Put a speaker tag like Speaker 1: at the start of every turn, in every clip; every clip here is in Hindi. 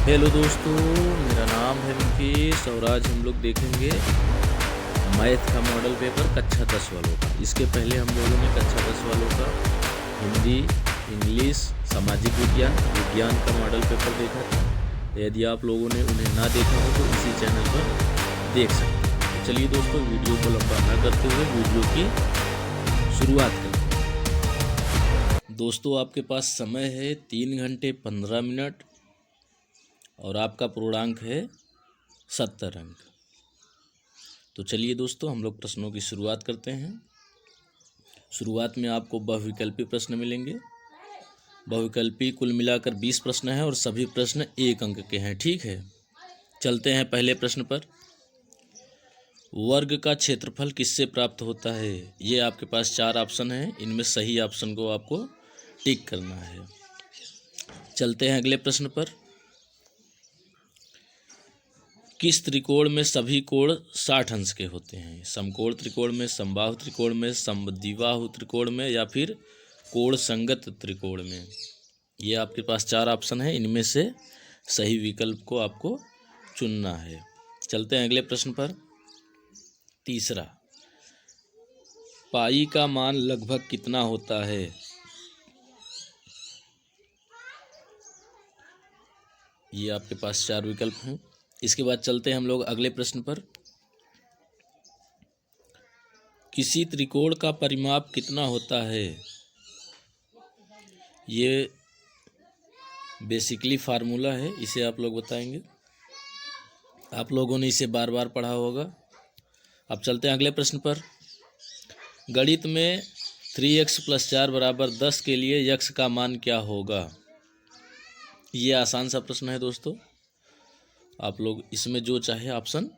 Speaker 1: हेलो दोस्तों, मेरा नाम है मुकेश और आज हम लोग देखेंगे मैथ का मॉडल पेपर कक्षा 10 वालों का। इसके पहले हम लोगों ने कक्षा 10 वालों का हिंदी, इंग्लिश, सामाजिक विज्ञान का मॉडल पेपर देखा था। यदि आप लोगों ने उन्हें ना देखा हो तो इसी चैनल पर देख सकते हैं। तो चलिए दोस्तों, वीडियो को लंबा ना करते हुए वीडियो की शुरुआत करते हैं। दोस्तों, आपके पास समय है 3 घंटे 15 मिनट और आपका पूर्णांक है 70 अंक। तो चलिए दोस्तों, हम लोग प्रश्नों की शुरुआत करते हैं। शुरुआत में आपको बहुविकल्पी प्रश्न मिलेंगे। बहुविकल्पी कुल मिलाकर 20 प्रश्न हैं और सभी प्रश्न 1 अंक के हैं। ठीक है, चलते हैं पहले प्रश्न पर। वर्ग का क्षेत्रफल किससे प्राप्त होता है? ये आपके पास 4 ऑप्शन हैं, इनमें सही ऑप्शन को आपको टिक करना है। चलते हैं अगले प्रश्न पर। किस त्रिकोण में सभी कोण 60 अंश के होते हैं? समकोण त्रिकोण में, समबाहु त्रिकोण में, समद्विबाहु त्रिकोण में या फिर कोण संगत त्रिकोण में? ये आपके पास 4 ऑप्शन है, इनमें से सही विकल्प को आपको चुनना है। चलते हैं अगले प्रश्न पर। तीसरा, पाई का मान लगभग कितना होता है? ये आपके पास 4 विकल्प हैं। इसके बाद चलते हैं हम लोग अगले प्रश्न पर। किसी त्रिकोण का परिमाप कितना होता है? ये बेसिकली फार्मूला है, इसे आप लोग बताएंगे। आप लोगों ने इसे बार बार पढ़ा होगा। अब चलते हैं अगले प्रश्न पर। गणित में 3x + 4 = 10 के लिए x का मान क्या होगा? ये आसान सा प्रश्न है दोस्तों, आप लोग इसमें जो चाहे ऑप्शन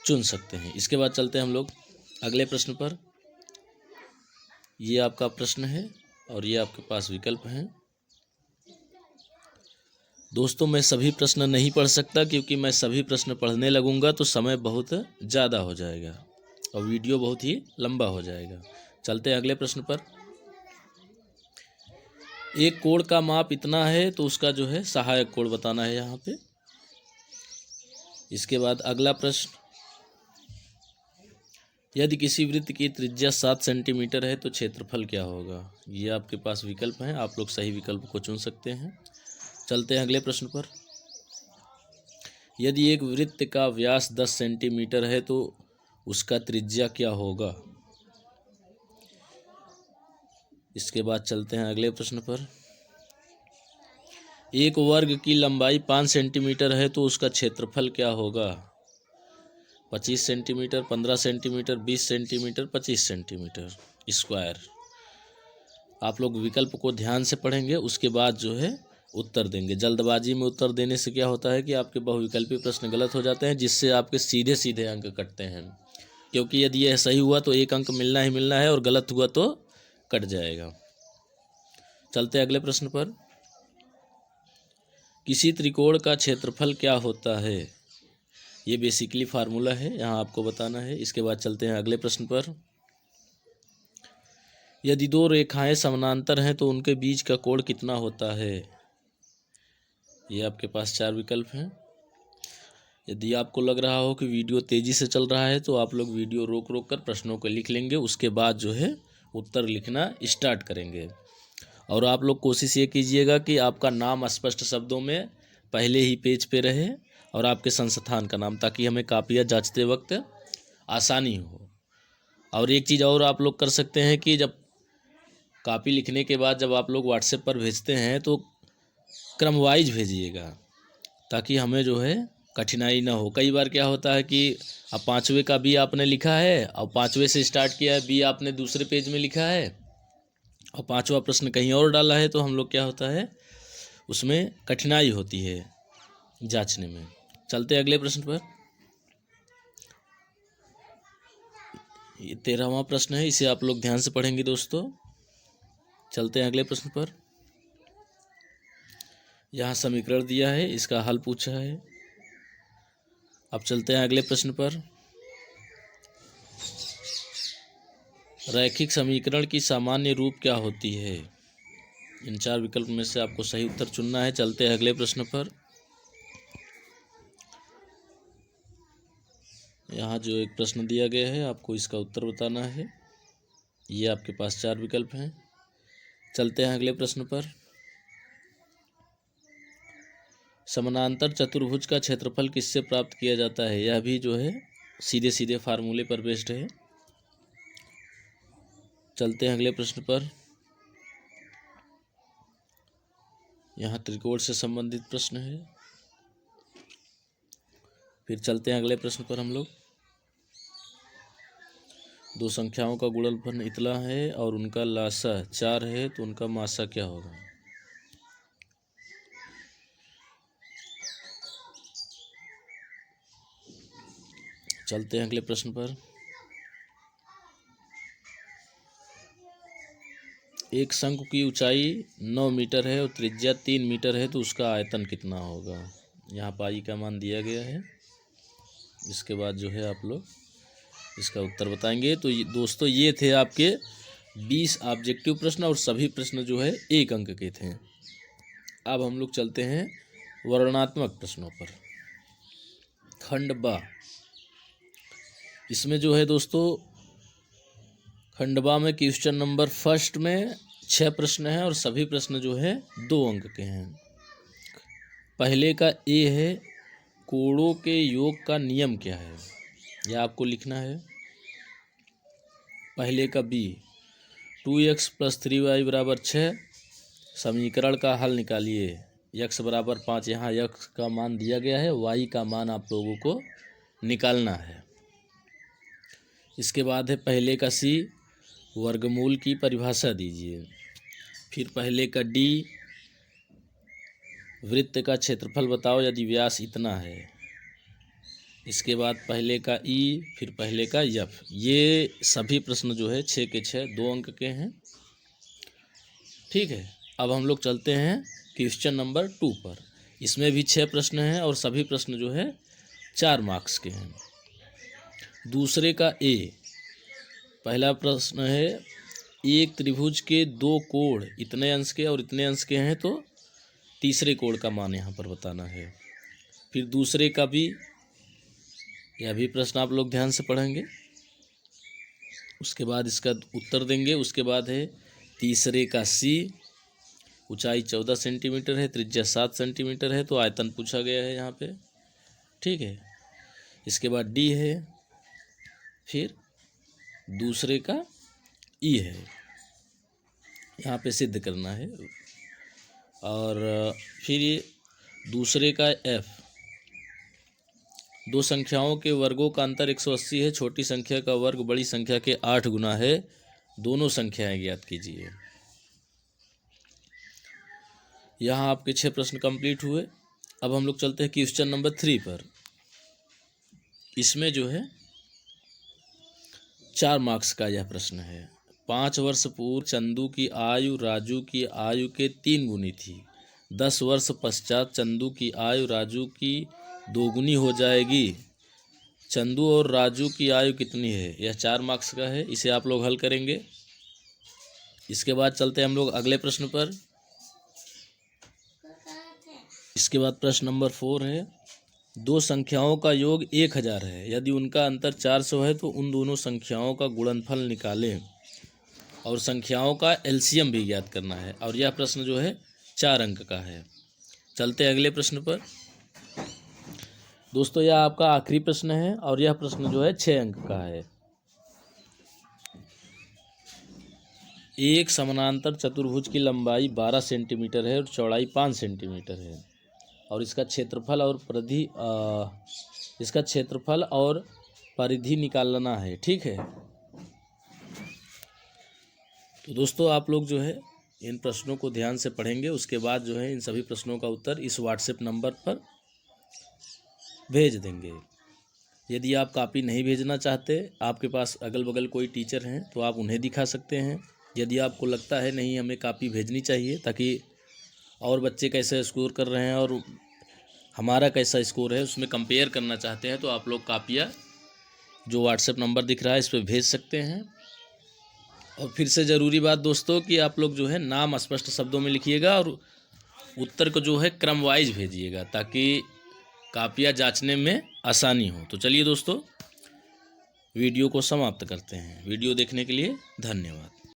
Speaker 1: चुन सकते हैं। इसके बाद चलते हैं हम लोग अगले प्रश्न पर। ये आपका प्रश्न है और ये आपके पास विकल्प हैं। दोस्तों, मैं सभी प्रश्न नहीं पढ़ सकता क्योंकि मैं सभी प्रश्न पढ़ने लगूंगा तो समय बहुत ज़्यादा हो जाएगा और वीडियो बहुत ही लंबा हो जाएगा। चलते हैं अगले प्रश्न पर। एक कोण का माप इतना है तो उसका जो है सहायक कोण बताना है यहाँ पे। इसके बाद अगला प्रश्न, यदि किसी वृत्त की त्रिज्या 7 सेंटीमीटर है तो क्षेत्रफल क्या होगा? ये आपके पास विकल्प हैं, आप लोग सही विकल्प को चुन सकते हैं। चलते हैं अगले प्रश्न पर। यदि एक वृत्त का व्यास 10 सेंटीमीटर है तो उसका त्रिज्या क्या होगा? इसके बाद चलते हैं अगले प्रश्न पर। एक वर्ग की लंबाई 5 सेंटीमीटर है तो उसका क्षेत्रफल क्या होगा? 25 centimetre, 15 centimetre, 20 centimetre, 25 centimetre square. आप लोग विकल्प को ध्यान से पढ़ेंगे, उसके बाद जो है उत्तर देंगे। जल्दबाजी में उत्तर देने से क्या होता है कि आपके बहुविकल्पी प्रश्न गलत हो जाते हैं, जिससे आपके सीधे सीधे अंक कटते हैं। क्योंकि यदि यह सही हुआ तो 1 अंक मिलना ही मिलना है और गलत हुआ तो कट जाएगा। चलते हैं अगले प्रश्न पर। किसी त्रिकोण का क्षेत्रफल क्या होता है? ये बेसिकली फार्मूला है, यहाँ आपको बताना है। इसके बाद चलते हैं अगले प्रश्न पर। यदि 2 रेखाएं समानांतर हैं तो उनके बीच का कोण कितना होता है? ये आपके पास 4 विकल्प हैं। यदि आपको लग रहा हो कि वीडियो तेज़ी से चल रहा है तो आप लोग वीडियो रोक रोक कर प्रश्नों को लिख लेंगे, उसके बाद जो है उत्तर लिखना स्टार्ट करेंगे। और आप लोग कोशिश ये कीजिएगा कि आपका नाम स्पष्ट शब्दों में पहले ही पेज पे रहे और आपके संस्थान का नाम, ताकि हमें कापियाँ जांचते वक्त आसानी हो। और एक चीज़ और आप लोग कर सकते हैं कि जब कॉपी लिखने के बाद जब आप लोग व्हाट्सएप पर भेजते हैं तो क्रम वाइज भेजिएगा, ताकि हमें जो है कठिनाई ना हो। कई बार क्या होता है कि अब 5वें का बी आपने लिखा है और 5वें से स्टार्ट किया है, बी आपने दूसरे पेज में लिखा है और 5वां प्रश्न कहीं और डाला है, तो हम लोग क्या होता है उसमें कठिनाई होती है जांचने में। चलते हैं अगले प्रश्न पर। ये 13वां प्रश्न है, इसे आप लोग ध्यान से पढ़ेंगे दोस्तों। चलते हैं अगले प्रश्न पर। यहाँ समीकरण दिया है, इसका हल पूछा है। अब चलते हैं अगले प्रश्न पर। रैखिक समीकरण की सामान्य रूप क्या होती है? इन 4 विकल्प में से आपको सही उत्तर चुनना है। चलते हैं अगले प्रश्न पर। यहाँ जो एक प्रश्न दिया गया है आपको इसका उत्तर बताना है। ये आपके पास 4 विकल्प हैं। चलते हैं अगले प्रश्न पर। समानांतर चतुर्भुज का क्षेत्रफल किससे प्राप्त किया जाता है? यह भी जो है सीधे सीधे फार्मूले पर बेस्ड है। चलते हैं अगले प्रश्न पर। यहाँ त्रिकोण से संबंधित प्रश्न है। फिर चलते हैं अगले प्रश्न पर हम लोग। दो संख्याओं का गुणनफल इतना है और उनका लासा 4 है तो उनका मासा क्या होगा? चलते हैं अगले प्रश्न पर। एक शंकु की ऊंचाई 9 मीटर है और त्रिज्या 3 मीटर है तो उसका आयतन कितना होगा? यहाँ पाई का मान दिया गया है। इसके बाद जो है आप लोग इसका उत्तर बताएंगे। तो दोस्तों ये थे आपके 20 ऑब्जेक्टिव प्रश्न और सभी प्रश्न जो है 1 अंक के थे। अब हम लोग चलते हैं वर्णनात्मक प्रश्नों पर। खंड बा, इसमें जो है दोस्तों खंड बा में क्वेश्चन नंबर फर्स्ट में 6 प्रश्न हैं और सभी प्रश्न जो है 2 अंक के हैं। पहले का ए है कोणों के योग का नियम क्या है? यह आपको लिखना है। पहले का बी 2x + 3y = 6, समीकरण का हल निकालिए। x = 5, यहाँ x का मान दिया गया है, y का मान आप लोगों को निकालना है। इसके बाद है पहले का सी वर्गमूल की परिभाषा दीजिए। फिर पहले का डी वृत्त का क्षेत्रफल बताओ यदि व्यास इतना है। इसके बाद पहले का ई, फिर पहले का एफ। ये सभी प्रश्न जो है 6 के 6 2 अंक के हैं। ठीक है, अब हम लोग चलते हैं क्वेश्चन नंबर 2 पर। इसमें भी 6 प्रश्न हैं और सभी प्रश्न जो है 4 मार्क्स के हैं। दूसरे का ए, पहला प्रश्न है एक त्रिभुज के 2 कोण इतने अंश के और इतने अंश के हैं तो तीसरे कोण का मान यहाँ पर बताना है। फिर दूसरे का भी, यह भी प्रश्न आप लोग ध्यान से पढ़ेंगे, उसके बाद इसका उत्तर देंगे। उसके बाद है तीसरे का सी, ऊंचाई 14 सेंटीमीटर है, त्रिज्या 7 सेंटीमीटर है तो आयतन पूछा गया है यहाँ पे। ठीक है, इसके बाद डी है, फिर दूसरे का ई है, यहाँ पे सिद्ध करना है। और फिर ये दूसरे का एफ, दो संख्याओं के वर्गों का अंतर 180 है, छोटी संख्या का वर्ग बड़ी संख्या के 8 गुना है, दोनों संख्याएं ज्ञात कीजिए। यहाँ आपके 6 प्रश्न कंप्लीट हुए। अब हम लोग चलते हैं क्वेश्चन नंबर 3 पर। इसमें जो है 4 मार्क्स का यह प्रश्न है। 5 वर्ष पूर्व चंदू की आयु राजू की आयु के 3 गुनी थी। 10 वर्ष पश्चात चंदू की आयु राजू की 2 गुनी हो जाएगी। चंदू और राजू की आयु कितनी है? यह 4 मार्क्स का है, इसे आप लोग हल करेंगे। इसके बाद चलते हैं हम लोग अगले प्रश्न पर। इसके बाद प्रश्न नंबर 4 है, दो संख्याओं का योग 1000 है, यदि उनका अंतर 400 है तो उन दोनों संख्याओं का गुणनफल निकालें और संख्याओं का एलसीएम भी ज्ञात करना है। और यह प्रश्न जो है 4 अंक का है। चलते हैं अगले प्रश्न पर। दोस्तों यह आपका आखिरी प्रश्न है और यह प्रश्न जो है 6 अंक का है। एक समानांतर चतुर्भुज की लंबाई 12 सेंटीमीटर है और चौड़ाई 5 सेंटीमीटर है और इसका क्षेत्रफल और परिधि निकालना है। ठीक है, तो दोस्तों आप लोग जो है इन प्रश्नों को ध्यान से पढ़ेंगे। उसके बाद जो है इन सभी प्रश्नों का उत्तर इस व्हाट्सएप नंबर पर भेज देंगे। यदि आप कॉपी नहीं भेजना चाहते, आपके पास अगल बगल कोई टीचर हैं तो आप उन्हें दिखा सकते हैं। यदि आपको लगता है नहीं हमें कॉपी भेजनी चाहिए ताकि और बच्चे कैसे स्कोर कर रहे हैं और हमारा कैसा स्कोर है उसमें कंपेयर करना चाहते हैं, तो आप लोग कॉपियाँ जो व्हाट्सएप नंबर दिख रहा है इस पर भेज सकते हैं। और फिर से ज़रूरी बात दोस्तों कि आप लोग जो है नाम स्पष्ट शब्दों में लिखिएगा और उत्तर को जो है क्रम वाइज भेजिएगा ताकि कॉपियाँ जांचने में आसानी हो। तो चलिए दोस्तों, वीडियो को समाप्त करते हैं। वीडियो देखने के लिए धन्यवाद।